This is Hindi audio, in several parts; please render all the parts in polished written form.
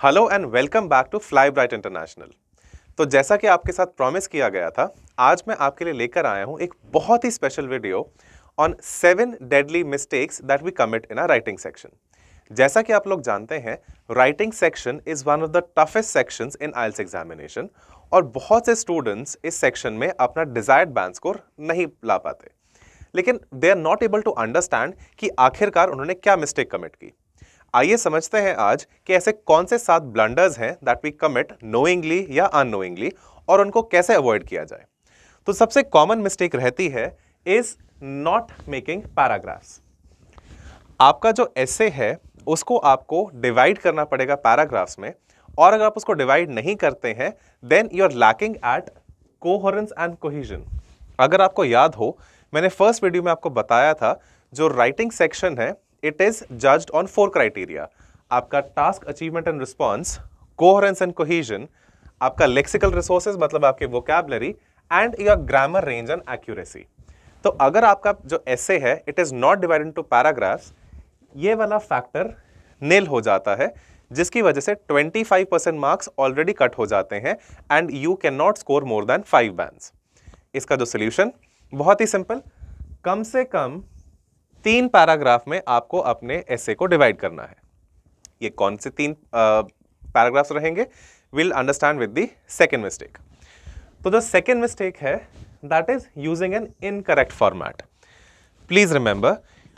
Hello and welcome back to Fly Bright International. तो जैसा कि आपके साथ प्रॉमिस किया गया था, आज मैं आपके लिए लेकर आया हूं एक बहुत ही special video on 7 deadly mistakes that we commit in our writing section. जैसा कि आप लोग जानते हैं, writing section is one of the toughest sections in IELTS examination और बहुत से स्टूडेंट्स इस सेक्शन में अपना डिजायर्ड बैंड स्कोर नहीं ला पाते, लेकिन they are not able to understand कि आखिरकार उन्होंने क्या मिस्टेक कमिट की। आइए समझते हैं आज कि ऐसे कौन से 7 ब्लंडर्स हैं दैट वी कमिट नोइंगली या अननोइंगली और उनको कैसे अवॉइड किया जाए। तो सबसे कॉमन मिस्टेक रहती है इज नॉट मेकिंग पैराग्राफ्स। आपका जो एसे है उसको आपको डिवाइड करना पड़ेगा पैराग्राफ्स में, और अगर आप उसको डिवाइड नहीं करते हैं then you are lacking at coherence and cohesion. अगर आपको याद हो, मैंने फर्स्ट वीडियो में आपको बताया था जो राइटिंग सेक्शन है it is judged on 4 criteria. आपका task achievement and response, coherence and cohesion, आपका लेक्सिकल रिसोर्सेज मतलब आपके vocabulary and your grammar range and accuracy. तो अगर आपका जो एसे है it is not divided into paragraphs, ये वाला फैक्टर नील हो जाता है, जिसकी वजह से 25% मार्क्स ऑलरेडी कट हो जाते हैं and you can not score more than 5 bands. इसका जो सोल्यूशन बहुत ही सिंपल, कम से कम 3 पैराग्राफ में आपको अपने एसे को डिवाइड करना है। ये कौन से 3 पैराग्राफ्स रहेंगे, will understand with the second mistake. तो जो सेकेंड मिस्टेक है that is using an incorrect format. Please remember,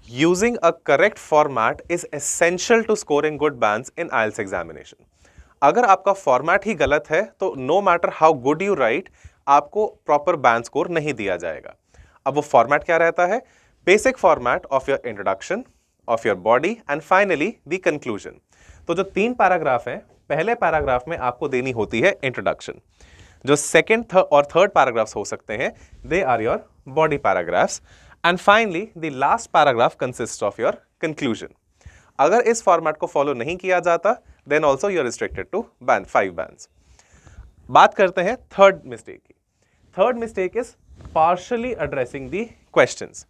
using a correct format is essential to scoring good bands in IELTS examination. अगर आपका फॉर्मेट ही गलत है तो no matter how good you write, आपको प्रॉपर बैंड स्कोर नहीं दिया जाएगा। अब वो फॉर्मेट क्या रहता है? Basic format of your introduction, of your body and finally the conclusion. तो जो 3 पैराग्राफ हैं, पहले पैराग्राफ में आपको देनी होती है इंट्रोडक्शन। जो सेकेंड और थर्ड पैराग्राफ्स हो सकते हैं they are your body paragraphs and finally the last paragraph consist of your conclusion. अगर इस फॉर्मेट को फॉलो नहीं किया जाता then also you are restricted to 5 bands. बात करते हैं थर्ड मिस्टेक की। Third mistake is partially addressing the questions.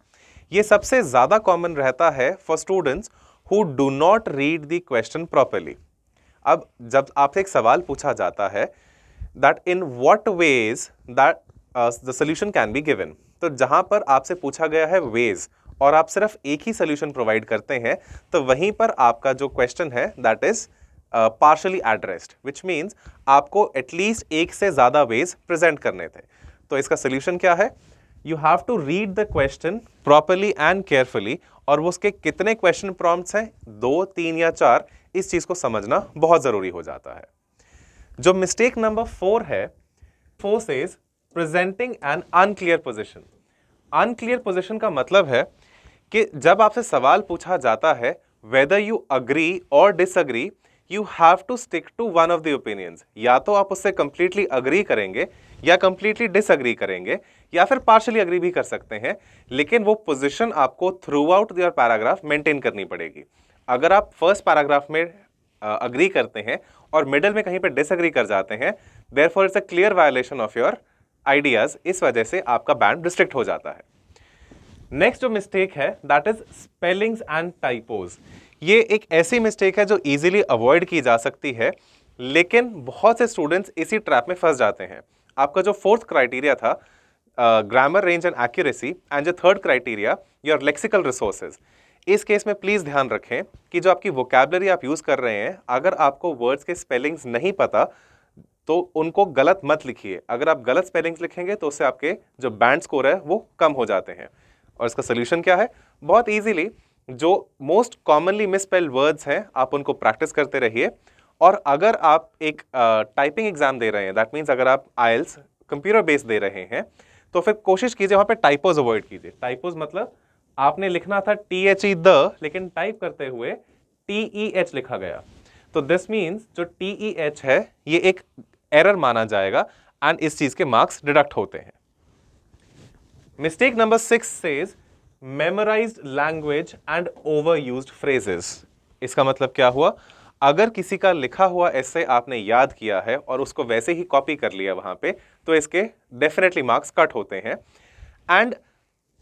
ये सबसे ज्यादा कॉमन रहता है for students who do not read the question properly. अब जब आपसे एक सवाल पूछा जाता है that in what ways that the solution can be given, तो जहां पर आपसे पूछा गया है वेज और आप सिर्फ एक ही सॉल्यूशन प्रोवाइड करते हैं, तो वहीं पर आपका जो क्वेश्चन है that is partially addressed, which means आपको एटलीस्ट एक से ज्यादा वेज प्रेजेंट करने थे। तो इसका सोल्यूशन क्या है? You have to read the question properly and carefully, और वो उसके कितने क्वेश्चन प्रॉम्प्ट्स हैं, 2, 3 या 4, इस चीज को समझना बहुत जरूरी हो जाता है। जो मिस्टेक नंबर 4 है, 4 says presenting an unclear position. Unclear position का मतलब है कि जब आपसे सवाल पूछा जाता है वेदर यू अग्री और disagree, you have to stick to one of the opinions. या तो आप उससे कंप्लीटली अग्री करेंगे या कंप्लीटली डिसअग्री करेंगे या फिर पार्शियली अग्री भी कर सकते हैं, लेकिन वो पोजीशन आपको through out your paragraph maintain करनी पड़ेगी। अगर आप फर्स्ट पैराग्राफ में अग्री करते हैं और मिडिल में कहीं पे डिसअग्री कर जाते हैं, therefore it's a clear violation of your ideas. इस वजह से आपका बैंड रिस्ट्रिक्ट हो जाता है। नेक्स्ट जो मिस्टेक है that is spellings and typos. ये एक ऐसी मिस्टेक है जो इजीली अवॉइड की जा सकती है, लेकिन बहुत से स्टूडेंट्स इसी ट्रैप में फंस जाते हैं। आपका जो फोर्थ क्राइटेरिया था grammar range and accuracy, and जो third criteria your lexical resources, इस केस में प्लीज ध्यान रखें कि जो आपकी वोकैबुलरी आप यूज कर रहे हैं, अगर आपको वर्ड्स के स्पेलिंग्स नहीं पता तो उनको गलत मत लिखिए। अगर आप गलत स्पेलिंग्स लिखेंगे तो उससे आपके जो बैंड स्कोर है वो कम हो जाते हैं। और इसका सोल्यूशन क्या है? बहुत इजीली जो मोस्ट कॉमनली मिसस्पेल्ड वर्ड्स हैं आप उनको प्रैक्टिस करते रहिए। और अगर आप एक टाइपिंग एग्जाम दे रहे हैं, दैट मीन्स अगर आप आइल्स कंप्यूटर बेस्ड दे रहे हैं, तो फिर कोशिश कीजिए वहां पे टाइपोज अवॉइड कीजिए। टाइपोज मतलब आपने लिखना था THE द, लेकिन टाइप करते हुए TEH लिखा गया, तो दिस मीन्स जो TEH है ये एक एरर माना जाएगा एंड इस चीज के मार्क्स डिडक्ट होते हैं। Mistake number 6 says memorised language and overused phrases. इसका मतलब क्या हुआ? अगर किसी का लिखा हुआ एसे आपने याद किया है और उसको वैसे ही कॉपी कर लिया वहां पे, तो इसके डेफिनेटली मार्क्स कट होते हैं। एंड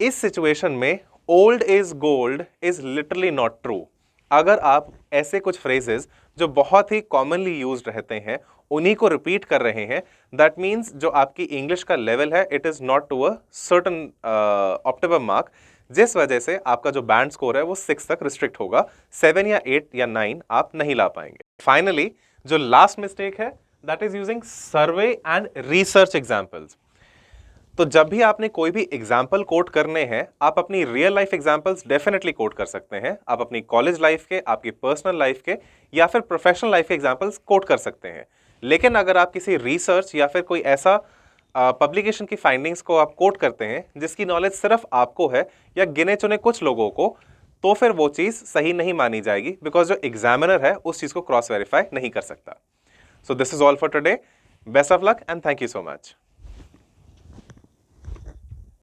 इस सिचुएशन में old is gold is literally not true. अगर आप ऐसे कुछ फ्रेजेस जो बहुत ही कॉमनली यूज्ड रहते हैं उन्हीं को रिपीट कर रहे हैं, दैट मीन्स जो आपकी इंग्लिश का लेवल है it is not to a certain optimum mark, जिस वजह से आपका जो बैंड स्कोर है वो 6 तक रिस्ट्रिक्ट होगा, 7 या 8 या 9 आप नहीं ला पाएंगे। फाइनली जो लास्ट मिस्टेक है that is using survey and research examples. तो जब भी आपने कोई भी एग्जाम्पल कोट करने हैं, आप अपनी real life examples definitely quote कर सकते हैं। आप अपनी कॉलेज लाइफ के, आपकी पर्सनल लाइफ के या फिर प्रोफेशनल लाइफ के एग्जाम्पल्स कोट कर सकते हैं। लेकिन अगर आप किसी रिसर्च या फिर कोई ऐसा पब्लिकेशन की फाइंडिंग्स को आप कोट करते हैं जिसकी नॉलेज सिर्फ आपको है या गिने चुने कुछ लोगों को, तो फिर वो चीज सही नहीं मानी जाएगी, बिकॉज जो एग्जामिनर है उस चीज को क्रॉस वेरीफाई नहीं कर सकता। So this is all for today. Best of luck and thank you so much.